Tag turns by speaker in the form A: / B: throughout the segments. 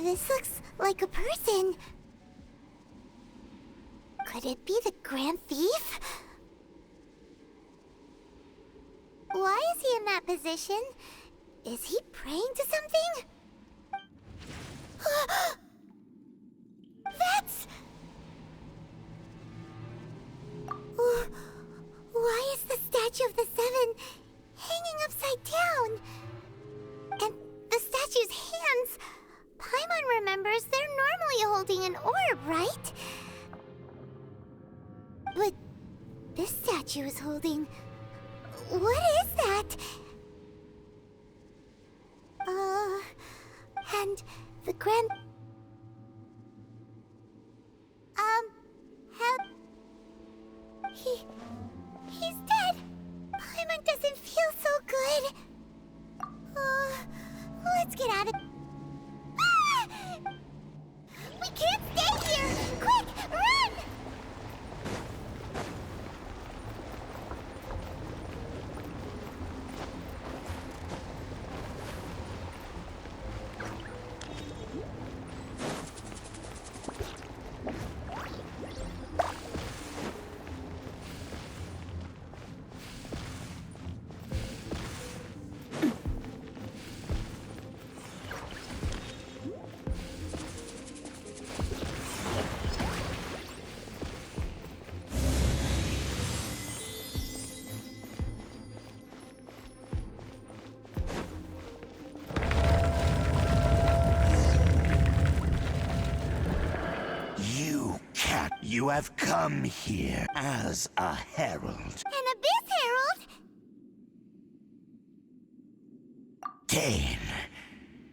A: This looks like a person. Could it be the Grand Thief? Why is he in that position? Is he praying to something? That's... Why is the statue of the Seven hanging upside down? And the statue's hands... Paimon remembers they're normally holding an orb, right? But this statue is holding... What is that? And the Grand... help... He's dead! Paimon doesn't feel so good. Let's get out of... Ah! We can't stay here! Quick, run!
B: You have come here as a herald.
A: An Abyss Herald?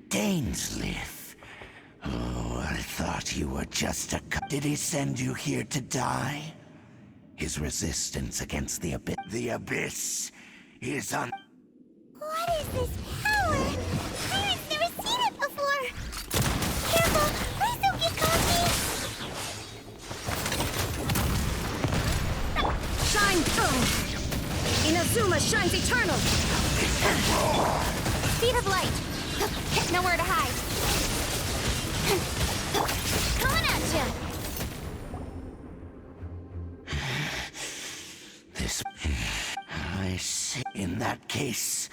B: Dainslith. Oh, I thought you were just a... Did he send you here to die? His resistance against the Abyss... The Abyss is un...
A: What is this power? Pirate's never seen it before! Careful! Please don't get cocky!
C: Shine through! Inazuma shines eternal! Speed of light! Nowhere to hide! Coming at ya!
B: This... I see. In that case...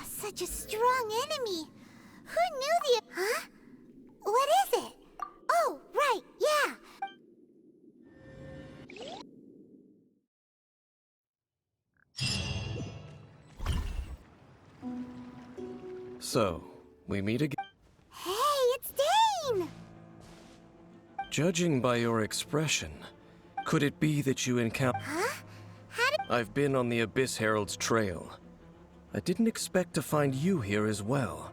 A: Such a strong enemy! Who knew the... Huh? What is it? Oh, right, yeah!
D: So, we meet again.
A: Hey, it's Dane!
D: Judging by your expression, could it be that you encounter...
A: Huh? How did...
D: I've been on the Abyss Herald's trail. I didn't expect to find you here as well.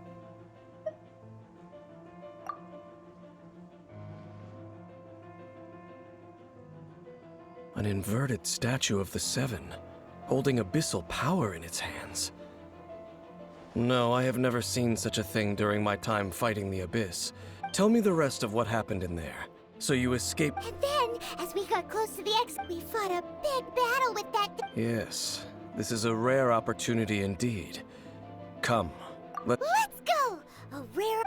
D: An inverted statue of the Seven, holding abyssal power in its hands. No, I have never seen such a thing during my time fighting the Abyss. Tell me the rest of what happened in there. So you escaped...
A: And then, as we got close to the exit, we fought a big battle with that...
D: Yes, this is a rare opportunity indeed. Come,
A: Let's go! A rare...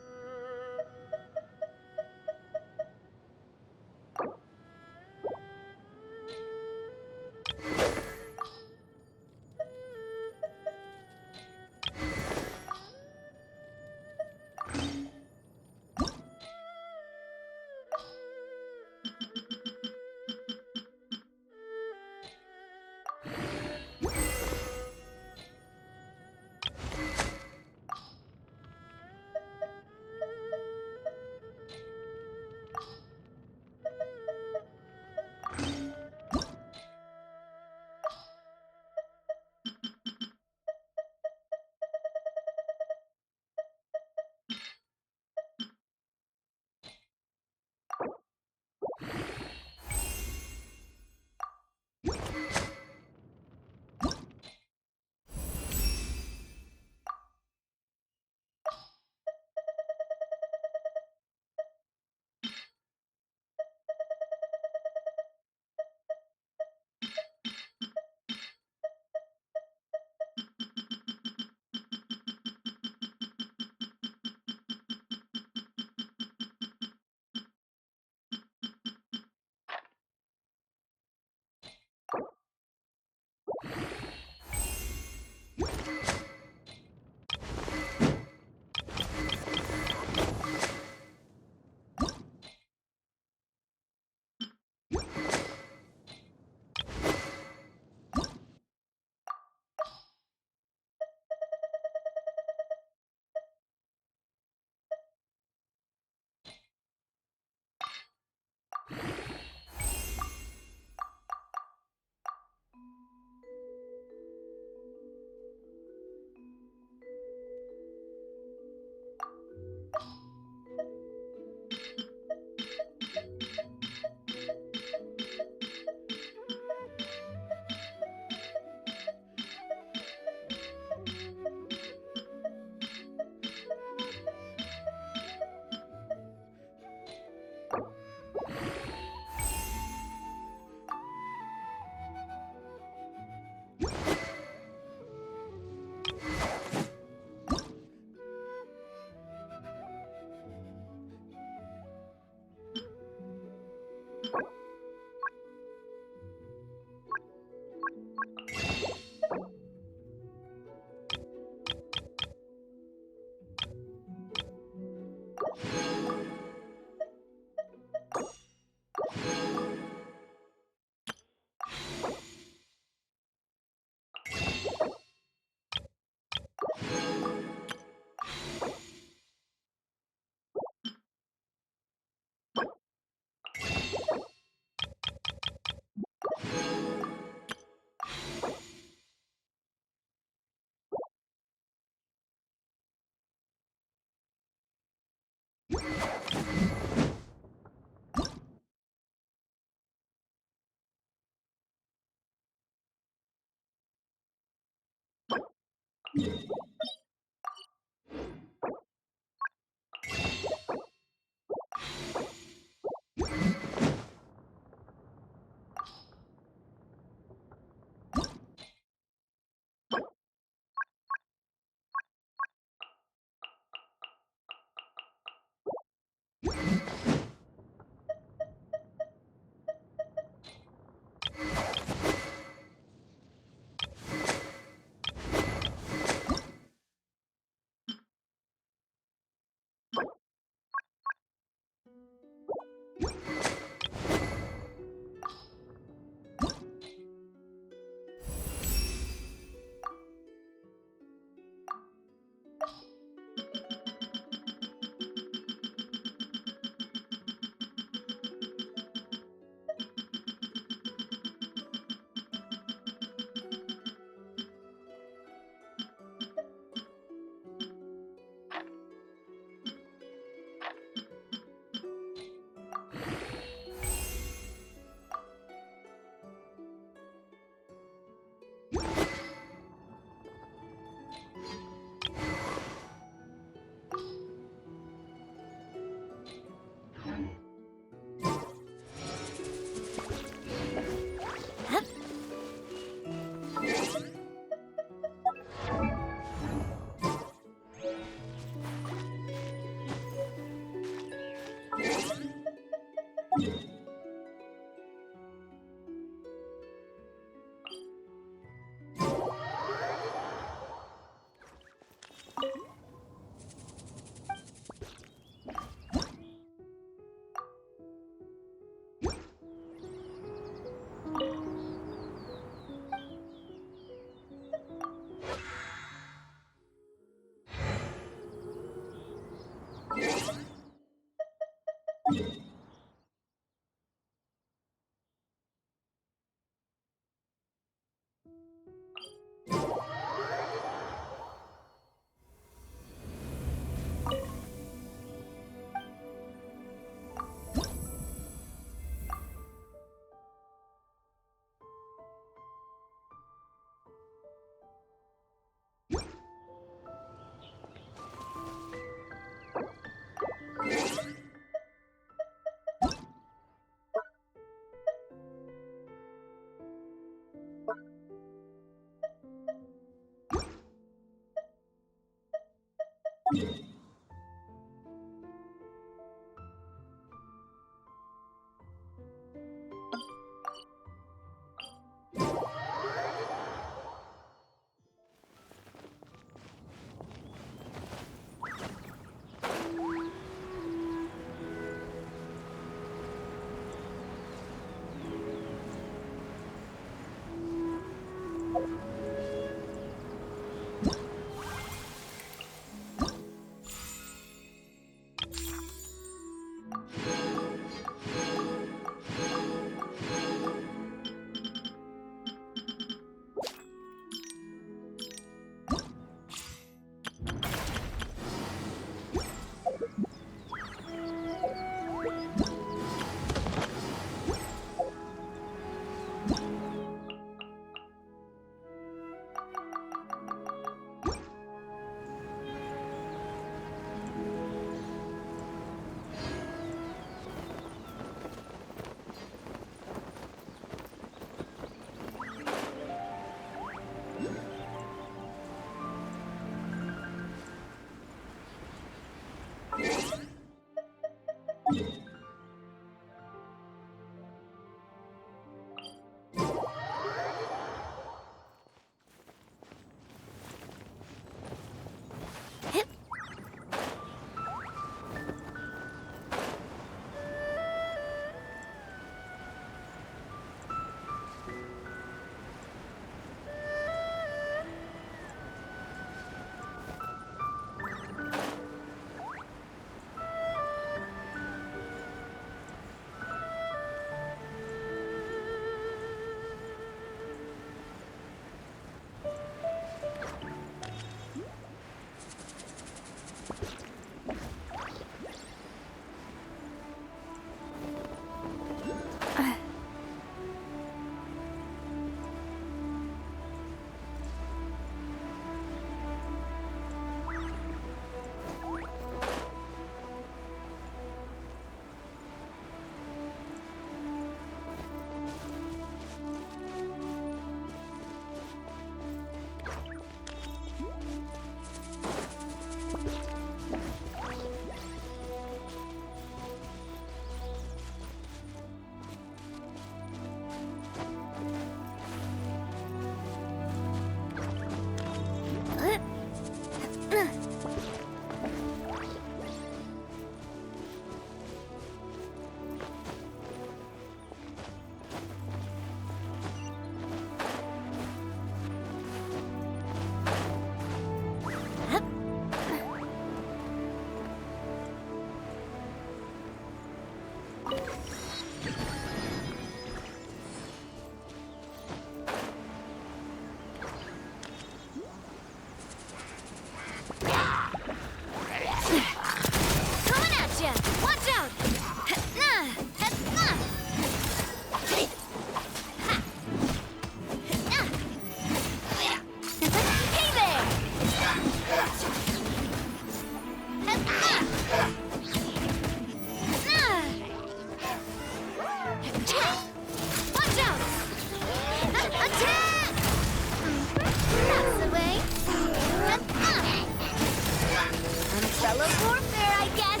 C: I guess.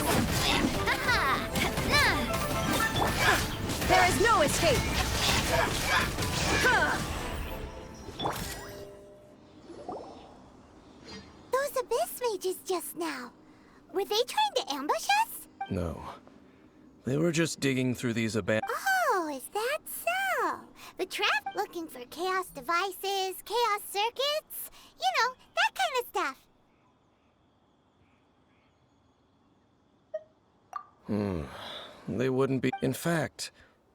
C: There is no escape.
A: Those Abyss Mages just now. Were they trying to ambush us?
D: No. They were just digging through these abandoned.
A: Oh, is that so? The trap looking for chaos devices, chaos circuits, you know, that kind of stuff.
D: They wouldn't be. In fact,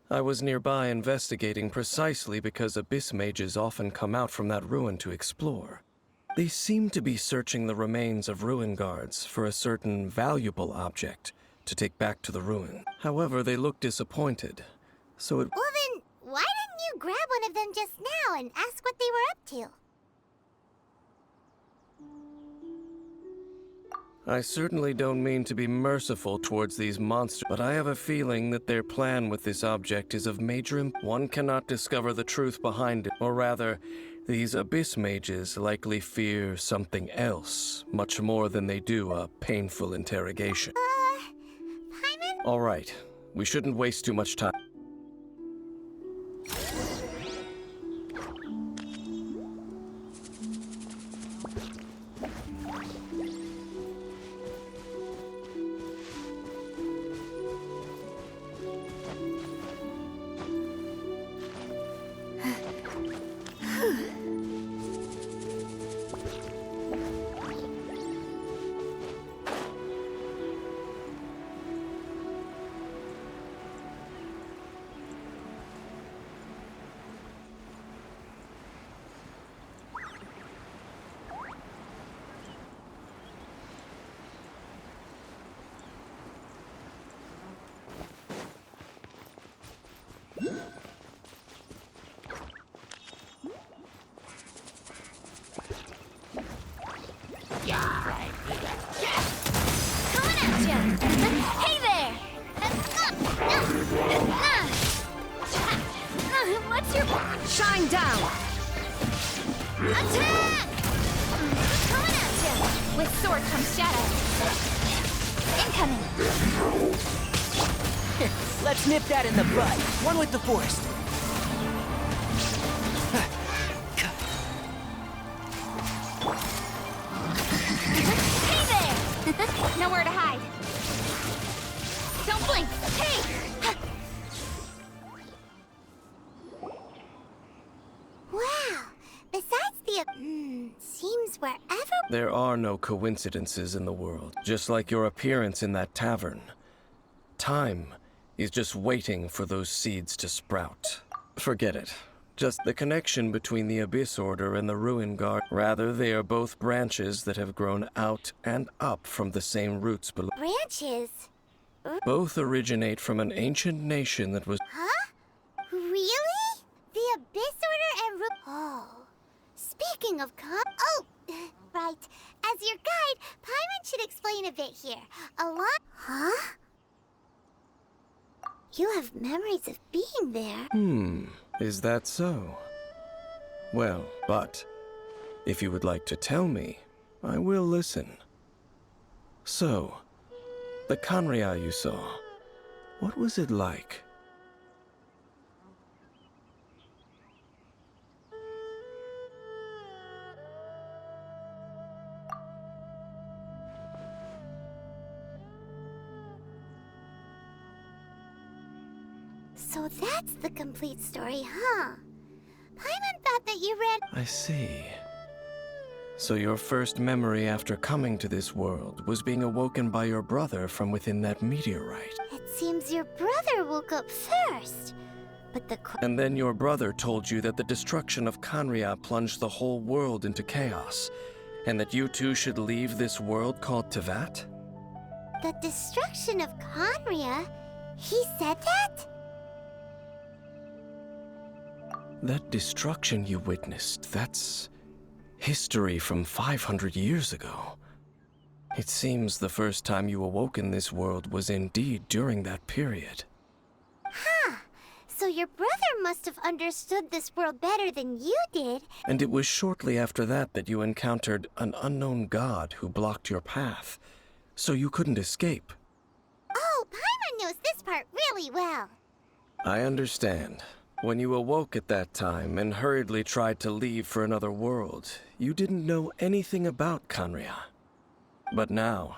D: I was nearby investigating precisely because Abyss Mages often come out from that ruin to explore. They seem to be searching the remains of ruin guards for a certain valuable object to take back to the ruin. However, they look disappointed, so it...
A: Well then, why didn't you grab one of them just now and ask what they were up to?
D: I certainly don't mean to be merciful towards these monsters, but I have a feeling that their plan with this object is of major One cannot discover the truth behind it, or rather, these Abyss Mages likely fear something else, much more than they do a painful interrogation.
A: Paimon?
D: All right, we shouldn't waste too much time.
C: Coming at ya! Hey there! What's your... Shine down! Attack! Coming at ya! With sword comes shadow. Incoming!
E: Let's nip that in the bud. One with the forest.
C: Hey there! Nowhere to hide. Don't blink! Hey!
A: Wow. Besides the... seems wherever...
D: There are no coincidences in the world, just like your appearance in that tavern. Time is just waiting for those seeds to sprout. Forget it. Just the connection between the Abyss Order and the Ruin Guard. Rather, they are both branches that have grown out and up from the same roots below.
A: Branches?
D: Both originate from an ancient nation that was...
A: Huh? Really? The Abyss Order and Oh. Speaking of Oh! Right. As your guide, Paimon should explain a bit here. A lot... Huh? You have memories of being there.
D: Is that so? Well, but if you would like to tell me, I will listen. So, the Khaenri'ah you saw, what was it like?
A: So that's the complete story, huh? Paimon thought that you read...
D: I see. So your first memory after coming to this world was being awoken by your brother from within that meteorite.
A: It seems your brother woke up first. But the...
D: And then your brother told you that the destruction of Khaenri'ah plunged the whole world into chaos, and that you two should leave this world called Teyvat?
A: The destruction of Khaenri'ah? He said that?
D: That destruction you witnessed, that's history from 500 years ago. It seems the first time you awoke in this world was indeed during that period.
A: Huh. So your brother must have understood this world better than you did.
D: And it was shortly after that that you encountered an unknown god who blocked your path, so you couldn't escape.
A: Oh, Paimon knows this part really well.
D: I understand. When you awoke at that time and hurriedly tried to leave for another world, you didn't know anything about Khaenri'ah. But now,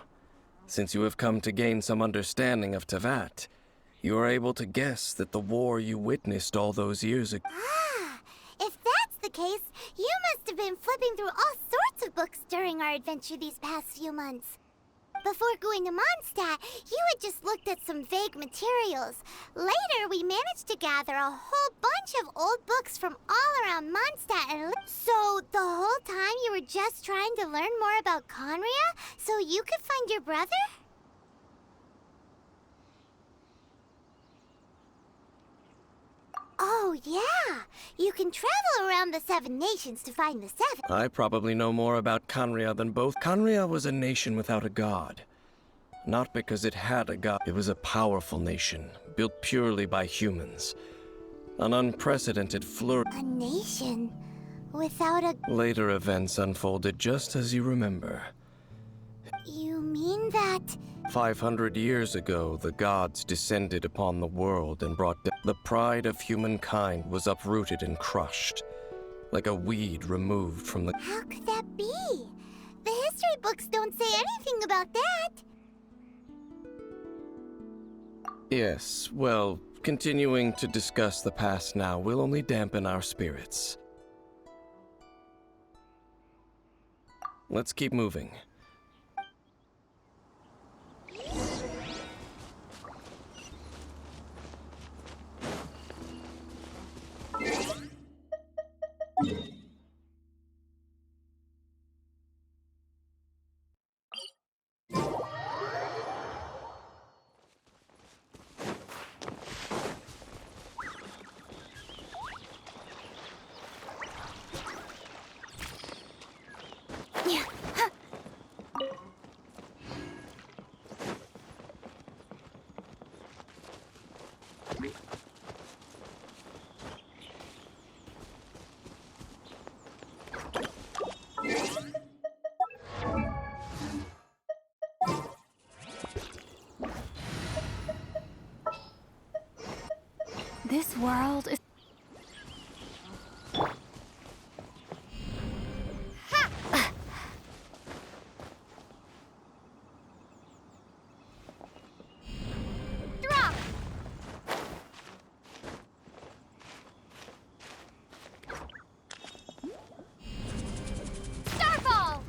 D: since you have come to gain some understanding of Teyvat, you are able to guess that the war you witnessed all those years ago...
A: Ah, if that's the case, you must have been flipping through all sorts of books during our adventure these past few months. Before going to Mondstadt, you had just looked at some vague materials. Later, we managed to gather a whole bunch of old books from all around Mondstadt. So, the whole time you were just trying to learn more about Khaenri'ah so you could find your brother? Oh, yeah. You can travel around the Seven Nations to find the Seven.
D: I probably know more about Khaenri'ah than both. Khaenri'ah was a nation without a god. Not because it had a god. It was a powerful nation, built purely by humans. An unprecedented flourish.
A: A nation without a...
D: Later events unfolded just as you remember.
A: You mean that...
D: 500 years ago, the gods descended upon the world and brought death. The pride of humankind was uprooted and crushed, like a weed removed from the...
A: How could that be? The history books don't say anything about that.
D: Yes, well, continuing to discuss the past now will only dampen our spirits. Let's keep moving.
C: This world is...
A: Drop!
C: Starfall!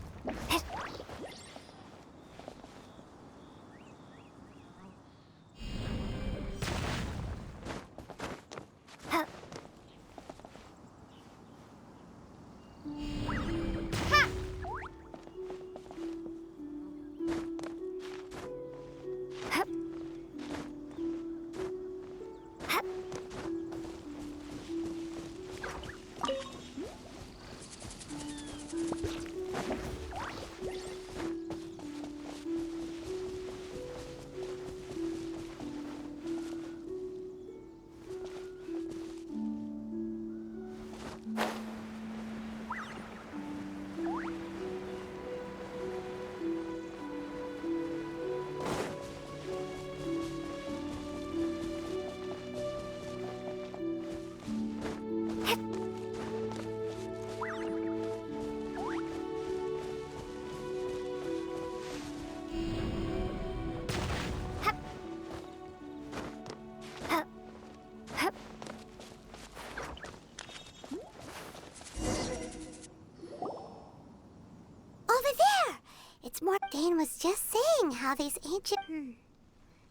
A: It's more... Dane was just saying how these ancient...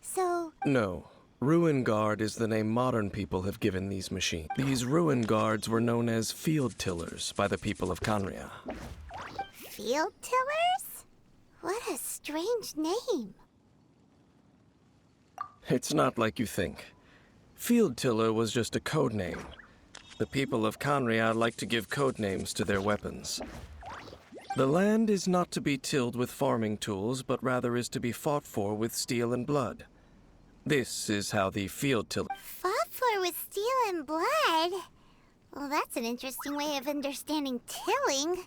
A: So...
D: No. Ruin Guard is the name modern people have given these machines. These Ruin Guards were known as Field Tillers by the people of Khaenri'ah.
A: Field Tillers? What a strange name.
D: It's not like you think. Field Tiller was just a code name. The people of Khaenri'ah like to give code names to their weapons. The land is not to be tilled with farming tools, but rather is to be fought for with steel and blood. This is how the Field Tiller...
A: Fought for with steel and blood? Well, that's an interesting way of understanding tilling.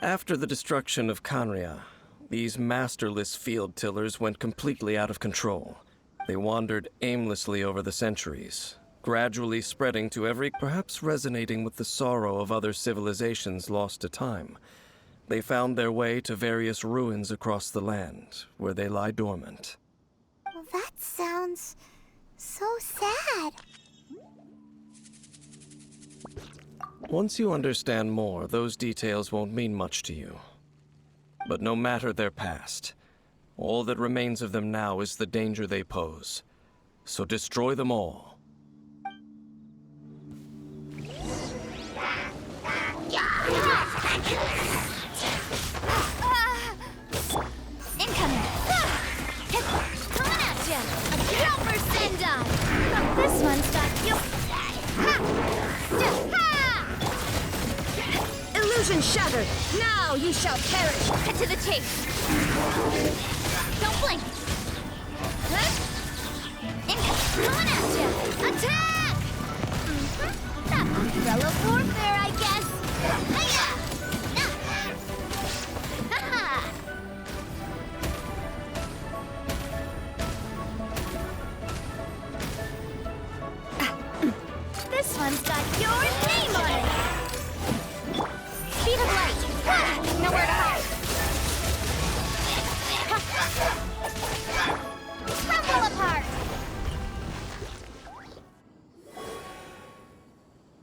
D: After the destruction of Khaenri'ah, These masterless field tillers went completely out of control. They wandered aimlessly over the centuries, gradually spreading to every, perhaps resonating with the sorrow of other civilizations lost to time. They found their way to various ruins across the land, where they lie dormant.
A: Well, that sounds so sad.
D: Once you understand more, those details won't mean much to you. But no matter their past, all that remains of them now is the danger they pose. So destroy them all.
C: Incoming! Coming at ya! A jumper send-on! This one's got you!
F: Illusion shattered! Now you shall perish!
C: Cut to the chase! Don't blink! Coming at ya! Attack! Umbrella warfare, I guess! Hiya! This one's got your name on it! Speed of light! Nowhere to hide! Crumble apart!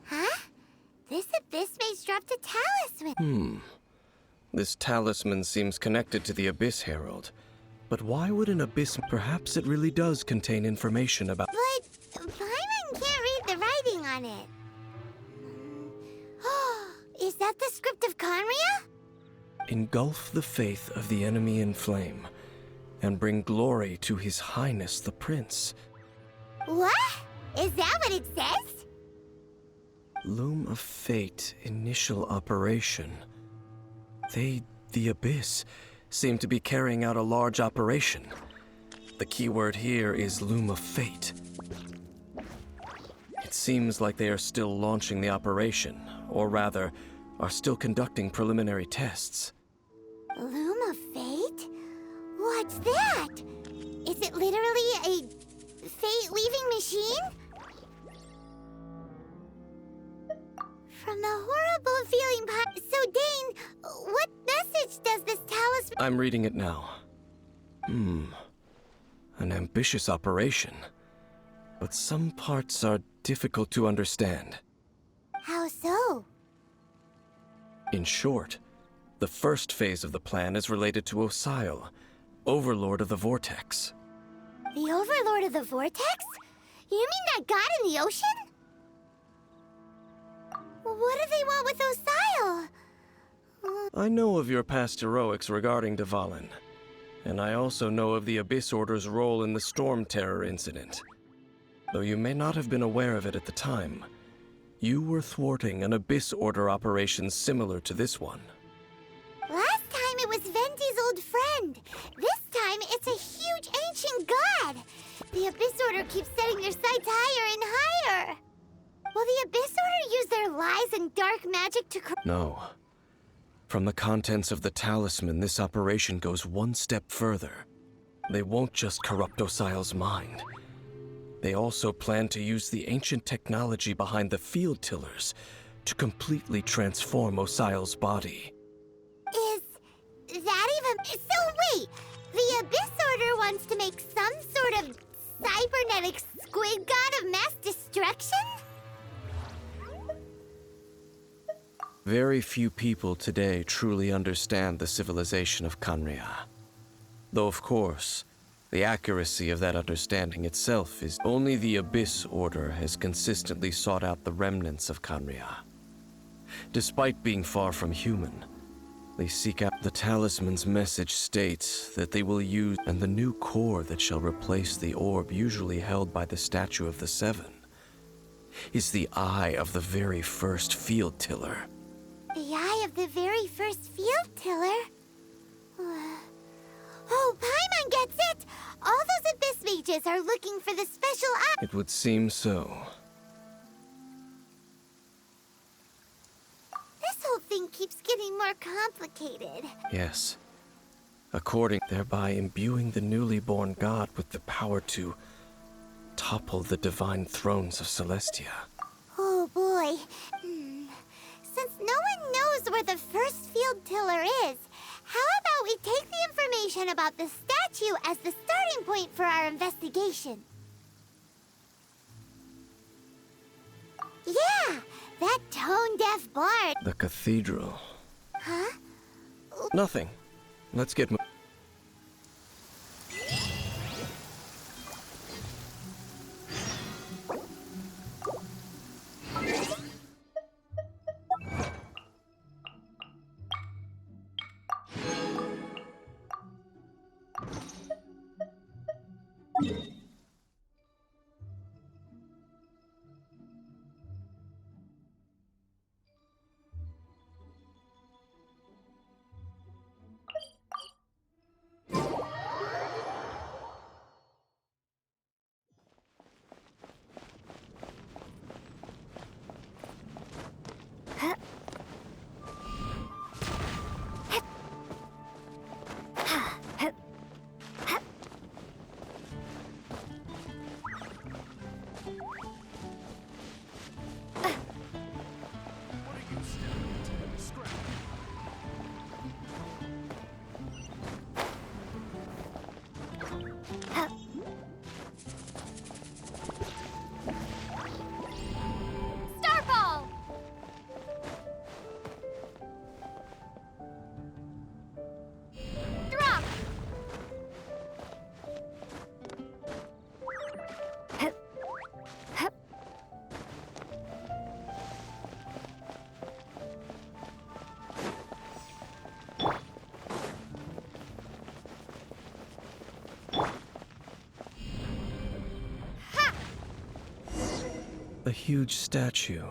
A: Huh? This abyss maze dropped a talisman.
D: This talisman seems connected to the Abyss Herald. But why would an abyss... Perhaps it really does contain information about...
A: But Paimon can't read the writing on it. Is that the script of Conria?
D: Engulf the faith of the enemy in flame, and bring glory to His Highness the Prince.
A: What? Is that what it says?
D: Loom of Fate, initial operation. They, the Abyss, seem to be carrying out a large operation. The keyword here is Loom of Fate. It seems like they are still launching the operation, or rather, are still conducting preliminary tests.
A: Loom of Fate? What's that? Is it literally a fate-weaving machine? From the horrible feeling So, Dane, what message does this talisman...
D: I'm reading it now. An ambitious operation. But some parts are difficult to understand.
A: How so?
D: In short, the first phase of the plan is related to Osile, Overlord of the Vortex.
A: The Overlord of the Vortex? You mean that god in the ocean? What do they want with Osile?
D: I know of your past heroics regarding Dvalin, and I also know of the Abyss Order's role in the Storm Terror incident. Though you may not have been aware of it at the time, you were thwarting an Abyss Order operation similar to this one.
A: Last time it was Venti's old friend. This time it's a huge ancient god. The Abyss Order keeps setting their sights higher and higher. Will the Abyss Order use their lies and dark magic to...
D: No. From the contents of the talisman, this operation goes one step further. They won't just corrupt Osile's mind. They also plan to use the ancient technology behind the field tillers to completely transform Osile's body.
A: Is that even... So wait, the Abyss Order wants to make some sort of cybernetic squid god of mass destruction?
D: Very few people today truly understand the civilization of Conria. Though of course, the accuracy of that understanding itself is... Only the Abyss Order has consistently sought out the remnants of Conria. Despite being far from human, they seek out... The talisman's message states that they will use... And the new core that shall replace the orb usually held by the Statue of the Seven is the eye of the very first field tiller.
A: The eye of the very first field tiller? Oh, Paimon gets it! All those Abyss mages are looking for the special eye.
D: It would seem so.
A: This whole thing keeps getting more complicated.
D: Yes. thereby imbuing the newly born god with the power to topple the divine thrones of Celestia.
A: Oh boy. Since no one knows where the first field tiller is, how about we take the information about the statue as the starting point for our investigation? Yeah, that tone-deaf bard.
D: The cathedral.
A: Huh?
D: Nothing. Let's get
C: Starfall! Drop!
D: a huge statue,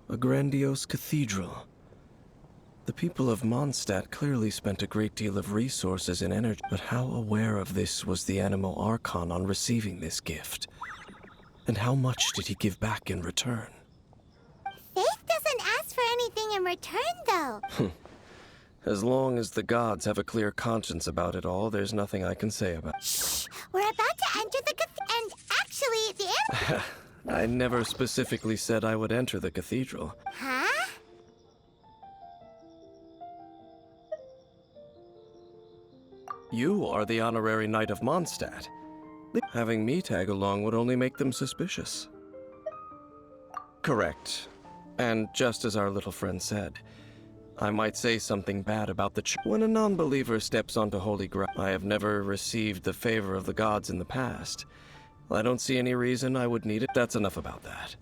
D: a grandiose cathedral. The people of Mondstadt clearly spent a great deal of resources and energy, but how aware of this was the Animal Archon on receiving this gift? And how much did he give back in return?
A: Faith doesn't ask for anything in return, though.
D: As long as the gods have a clear conscience about it all, there's nothing I can say about it.
A: Shh! We're about to enter the and actually, the
D: I never specifically said I would enter the cathedral.
A: Huh?
D: You are the honorary knight of Mondstadt. Having me tag along would only make them suspicious. Correct. And just as our little friend said, I might say something bad about the church. When a non-believer steps onto holy ground, I have never received the favor of the gods in the past. I don't see any reason I would need it. That's enough about that.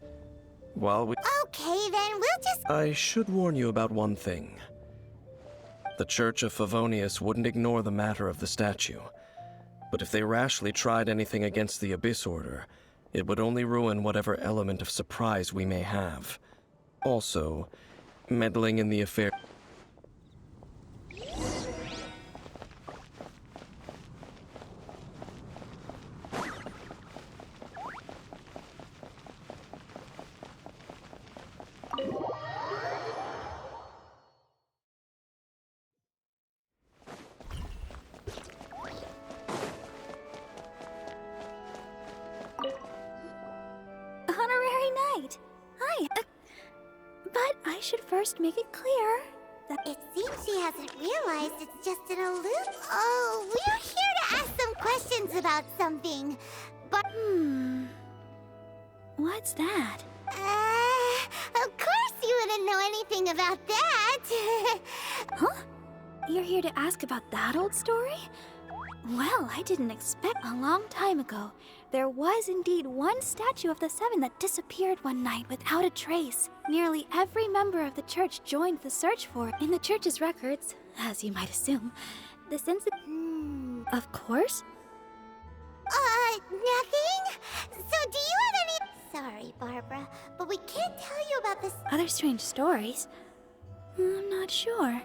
A: Okay, then we'll just...
D: I should warn you about one thing. The Church of Favonius wouldn't ignore the matter of the statue. But if they rashly tried anything against the Abyss Order, it would only ruin whatever element of surprise we may have. Also, meddling in the affair...
C: Honorary Knight. Hi. But I should first make it clear that
A: It seems she hasn't realized it's just an illusion. Oh, we're here to ask some questions about something. But...
C: What's that?
A: Of course you wouldn't know anything about that.
C: Huh? You're here to ask about that old story? Well, I didn't expect. A long time ago, there was indeed one statue of the Seven that disappeared one night without a trace. Nearly every member of the church joined the search for it. In the church's records, as you might assume, this incident... Of course.
A: Nothing? So do you have any... Sorry, Barbara, but we can't tell you about this...
C: Other strange stories? I'm not sure.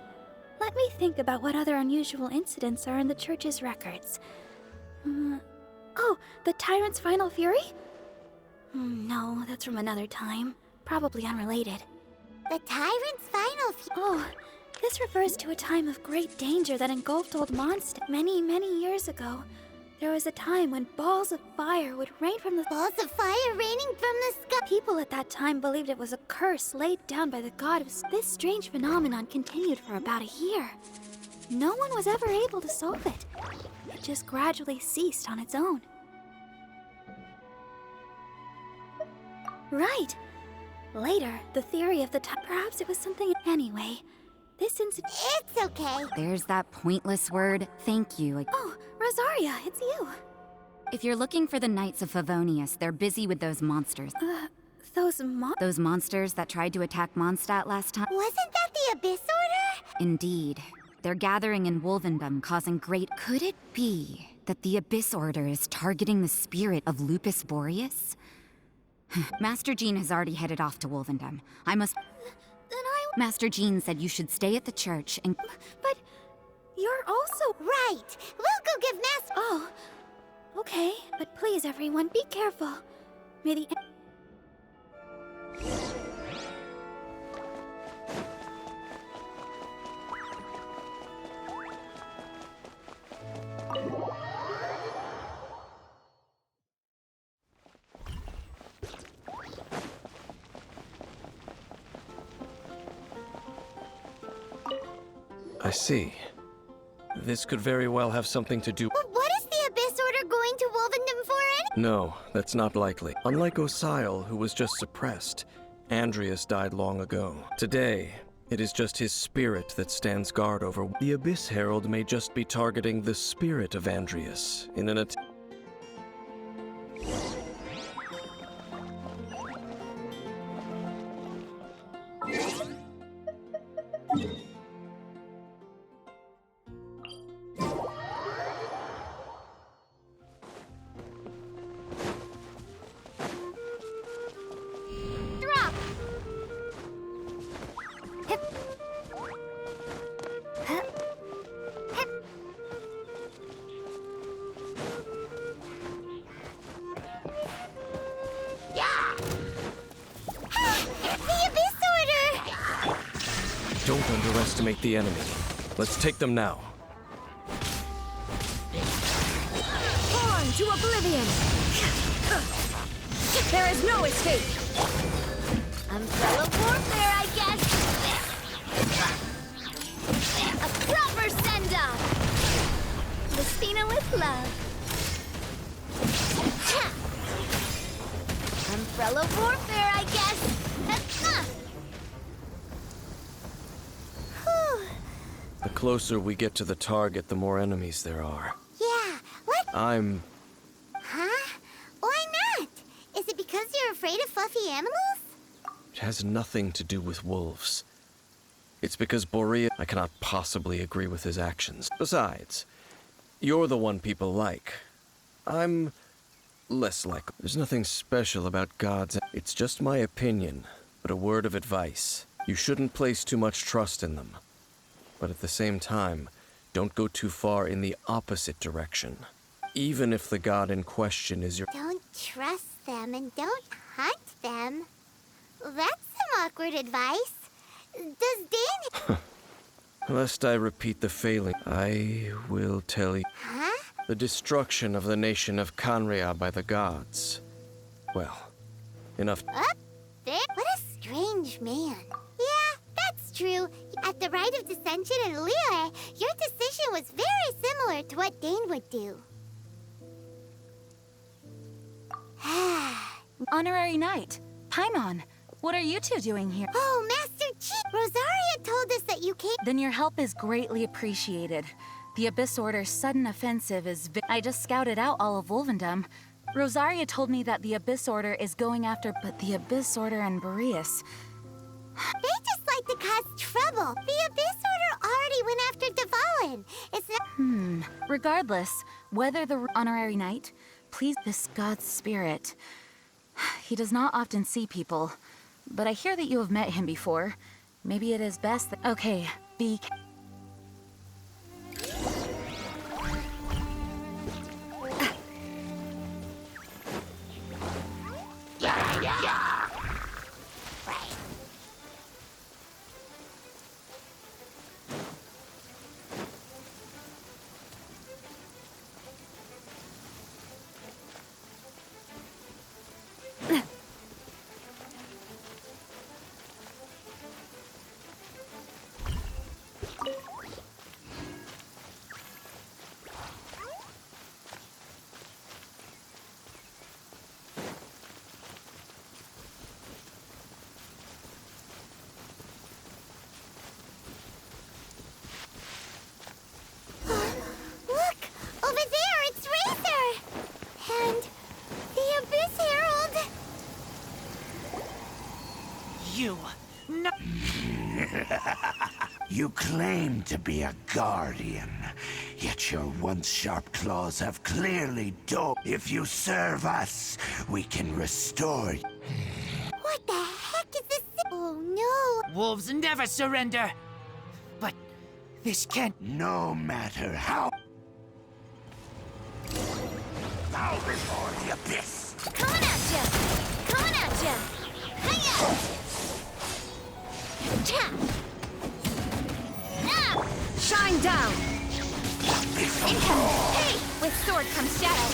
C: Let me think about what other unusual incidents are in the church's records. Oh, the Tyrant's Final Fury? No, that's from another time. Probably unrelated.
A: The Tyrant's Final...
C: Oh, This refers to a time of great danger that engulfed old monsters. Many, many years ago, there was a time when balls of fire would rain from the...
A: Balls of fire raining from the sky.
C: People at that time believed it was a curse laid down by the god of... This strange phenomenon continued for about a year. No one was ever able to solve it. It just gradually ceased on its own. Right. Later, the theory of the time... Perhaps it was something... Anyway, this incident...
A: It's okay.
G: There's that pointless word. Thank you.
C: Oh, Rosaria, it's you.
G: If you're looking for the Knights of Favonius, they're busy with those monsters. Those monsters that tried to attack Mondstadt last time?
A: Wasn't that the Abyss Order?
G: Indeed. They're gathering in Wolvendom, causing great... Could it be that the Abyss Order is targeting the spirit of Lupus Boreas? Master Jean has already headed off to Wolvendom. I must... Master Jean said you should stay at the church and...
C: But you're also...
A: Right. We'll go give Master...
C: Oh, okay. But please, everyone, be careful. May the...
D: I see. This could very well have something to do...
A: But what is the Abyss Order going to Wolvendom for it?
D: No, that's not likely. Unlike Osile, who was just suppressed, Andrias died long ago. Today, it is just his spirit that stands guard over... The Abyss Herald may just be targeting the spirit of Andrias in an attempt...
A: Drop! Hip. Hip. Hip. Yeah! The Abyss Order!
D: Don't underestimate the enemy. Let's take them now.
F: Born to oblivion! There is no escape!
A: Umbrella warfare, I guess! A proper send-off! Vestina with love. Umbrella warfare, I guess! Whew.
D: The closer we get to the target, the more enemies there are.
A: Yeah, what? Huh? Why not? Is it because you're afraid of fluffy animals?
D: It has nothing to do with wolves. It's because Borea... I cannot possibly agree with his actions. Besides, you're the one people like. I'm less like... There's nothing special about gods. It's just my opinion, but a word of advice. You shouldn't place too much trust in them. But at the same time, don't go too far in the opposite direction. Even if the god in question is your...
A: Don't trust them and don't hunt them. That's some awkward advice. Does Dane...
D: Lest I repeat the failing, I will tell you...
A: Huh?
D: The destruction of the nation of Canria by the gods. Well, enough...
A: Up there? What a strange man. Yeah, that's true. At the Rite of Dissension in Liyue, your decision was very similar to what Dane would do.
H: Honorary Knight, Paimon, what are you two doing here?
A: Oh, Master Chi! Rosaria told us that you came...
H: Then your help is greatly appreciated. The Abyss Order's sudden offensive is I just scouted out all of Wolvendom. Rosaria told me that the Abyss Order is going after... But the Abyss Order and Boreas...
A: They just like to cause trouble. The Abyss Order already went after Dvalin. It's not...
H: Regardless, whether the Honorary Knight, please this god's spirit. He does not often see people, but I hear that you have met him before. Maybe it is best that... Okay, be...
A: And the Abyss Herald!
E: You. No.
B: You claim to be a guardian, yet your once sharp claws have clearly done. If you serve us, we can restore you.
A: What the heck is this? Oh no!
E: Wolves never surrender. But this can't.
B: No matter how. Bow before the abyss.
A: Coming at ya! Coming at ya! Hiya! Cha! Ah!
F: Shine down!
A: Incoming! Hey! With sword comes shadow.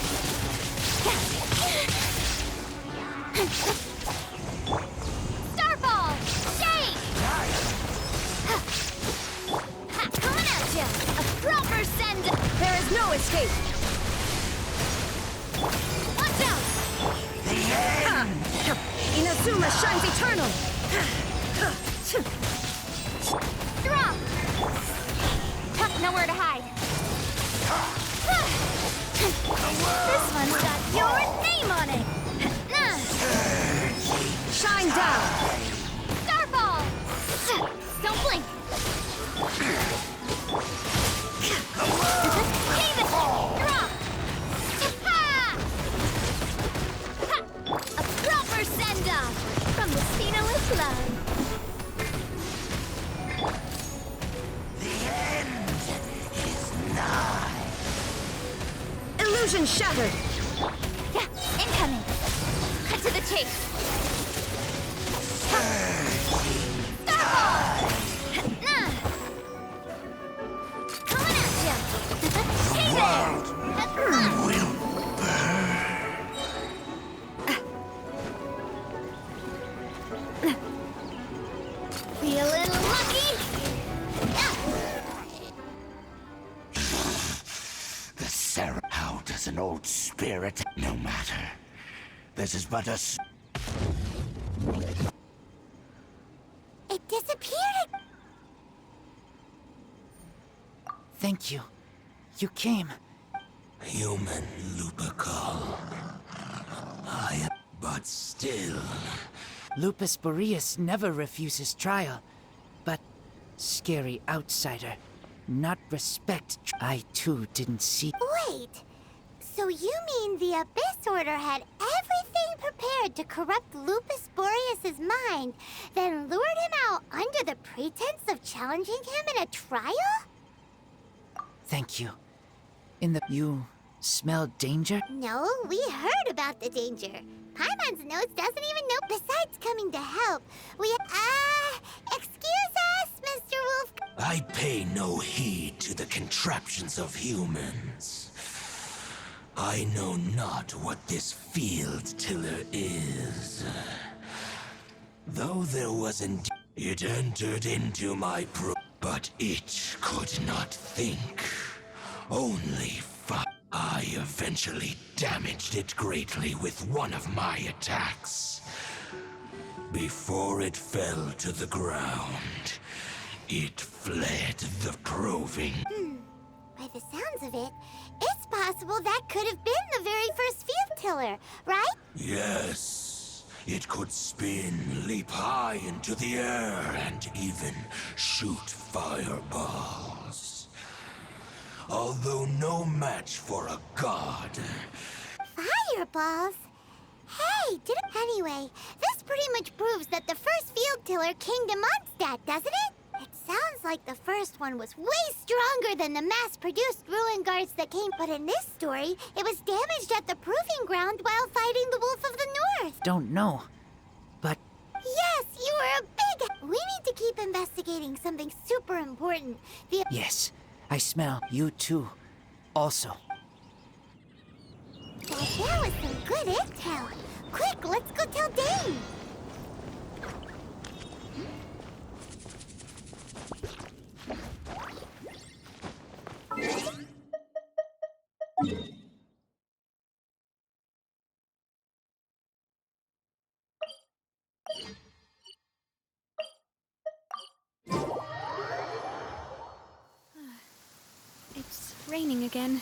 A: Starball! Shake! Ha! Coming at ya! A proper send!
F: There is no escape!
A: Watch out!
F: Inazuma shines eternal!
A: Drop! Huh, nowhere to hide. This one's got your name on it!
F: Shine down!
A: Starball! Don't blink! Hey, the drop! Ha! A proper send-off from the Spinalist Love.
B: The end is nigh.
F: Illusion shattered!
A: Yeah, incoming! Cut to the chase! Starball! Coming at ya! Hey there!
B: Will
A: Feeling lucky?
B: the Sarah. How does an old spirit? No matter. This is but a.
A: It disappeared!
E: Thank you. You came.
B: Human Lupercal. But still.
E: Lupus Boreas never refuses trial. But scary outsider. Not respect. I too didn't see.
A: Wait, so you mean the Abyss Order had everything prepared to corrupt Lupus Boreas' mind, then lured him out under the pretense of challenging him in a trial?
E: Thank you. You smell danger?
A: No, we heard about the danger. Paimon's nose doesn't even know. Besides coming to help, excuse us, Mr. Wolf.
B: I pay no heed to the contraptions of humans. I know not what this field tiller is. Though there was indeed, it entered into my but it could not think. Only I eventually damaged it greatly with one of my attacks. Before it fell to the ground, it fled the proving.
A: By the sounds of it, it's possible that could have been the very first field tiller, right?
B: Yes, it could spin, leap high into the air, and even shoot fireballs. Although no match for a god.
A: Fireballs? Hey, Anyway, this pretty much proves that the first field tiller came to Mondstadt, doesn't it? It sounds like the first one was way stronger than the mass-produced ruin guards that came. But in this story, it was damaged at the proving ground while fighting the Wolf of the North.
E: Don't know, but...
A: Yes, you were a big... We need to keep investigating something super important.
E: Yes, I smell you too. Also.
A: That was some good intel. Quick, let's go tell Dane.
C: It's raining again.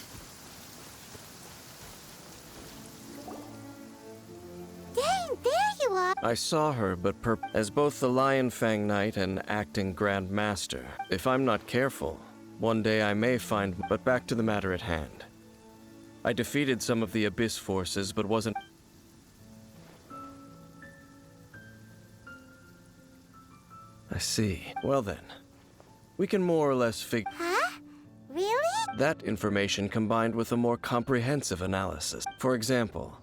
A: What?
D: I saw her, but as both the Lion Fang Knight and acting Grand Master. If I'm not careful, one day I may find. But back to the matter at hand. I defeated some of the Abyss forces, but wasn't. I see. Well then, we can more or less figure.
A: Huh? Really?
D: That information combined with a more comprehensive analysis. For example,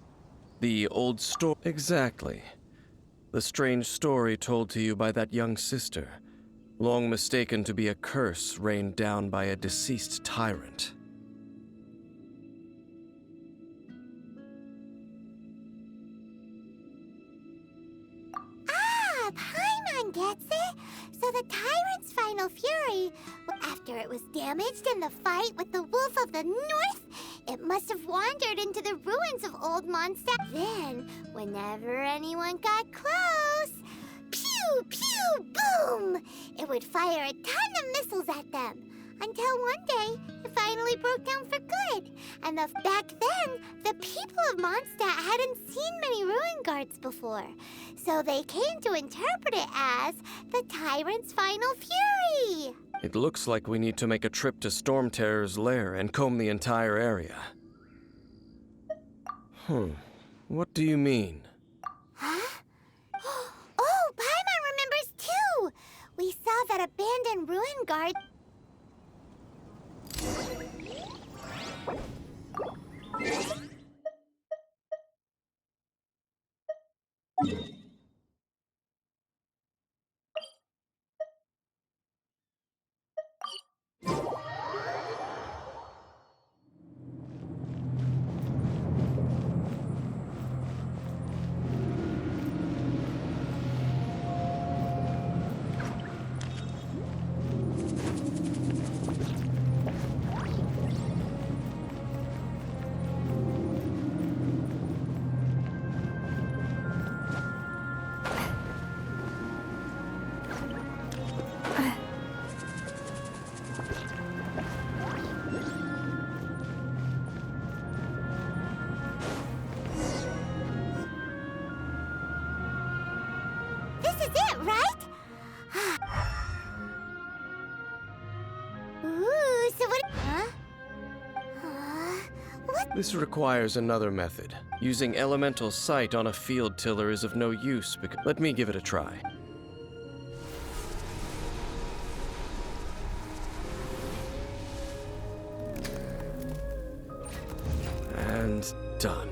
D: the old story. Exactly. The strange story told to you by that young sister, long mistaken to be a curse rained down by a deceased tyrant.
A: Ah, Paimon gets it. So the tyrant's final fury, after it was damaged in the fight with the Wolf of the North, it must have wandered into the ruins of Old Mondstadt. Then, whenever anyone got close, pew, pew, boom! It would fire a ton of missiles at them. Until one day, it finally broke down for good. And back then, the people of Mondstadt hadn't seen many ruin guards before. So they came to interpret it as the tyrant's final fury.
D: It looks like we need to make a trip to Storm Terror's lair and comb the entire area. What do you mean?
A: Huh? Oh, Paimon remembers too! We saw that abandoned ruin guard. This is it, right? Ooh, so what? Huh? What?
D: This requires another method. Using elemental sight on a field tiller is of no use because. Let me give it a try. And done.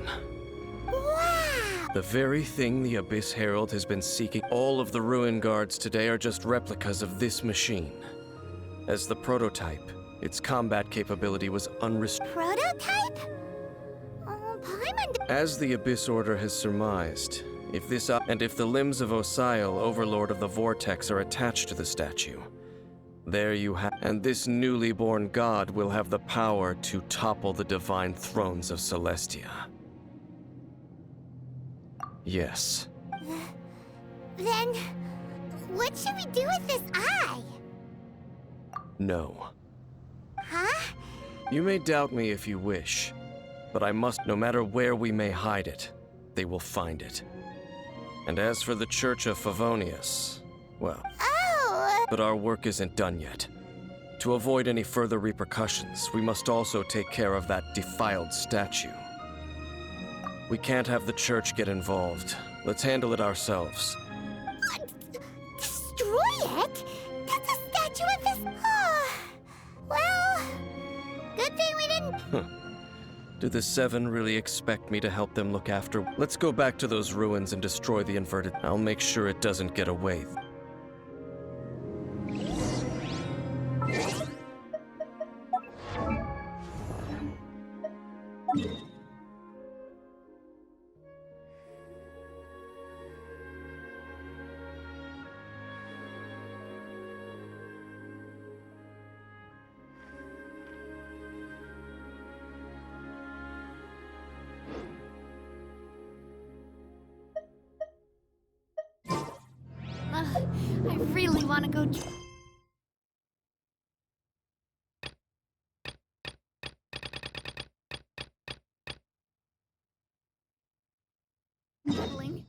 A: Wow!
D: The very thing the Abyss Herald has been seeking. All of the Ruin Guards today are just replicas of this machine. As the prototype, its combat capability was unrestricted.
A: Prototype? Oh, Paimon.
D: As the Abyss Order has surmised, if the limbs of Osial, Overlord of the Vortex, are attached to the statue, there you have. And this newly born god will have the power to topple the divine thrones of Celestia. Yes.
A: Then, what should we do with this eye?
D: No.
A: Huh?
D: You may doubt me if you wish, but I must. No matter where we may hide it, they will find it. And as for the Church of Favonius, well.
A: Oh!
D: But our work isn't done yet. To avoid any further repercussions, we must also take care of that defiled statue. We can't have the church get involved. Let's handle it ourselves.
A: Destroy it? That's a statue of his. Oh. Well, good thing we didn't.
D: Do the Seven really expect me to help them look after? Let's go back to those ruins and destroy the inverted. I'll make sure it doesn't get away.
C: I really want to go. Traveling.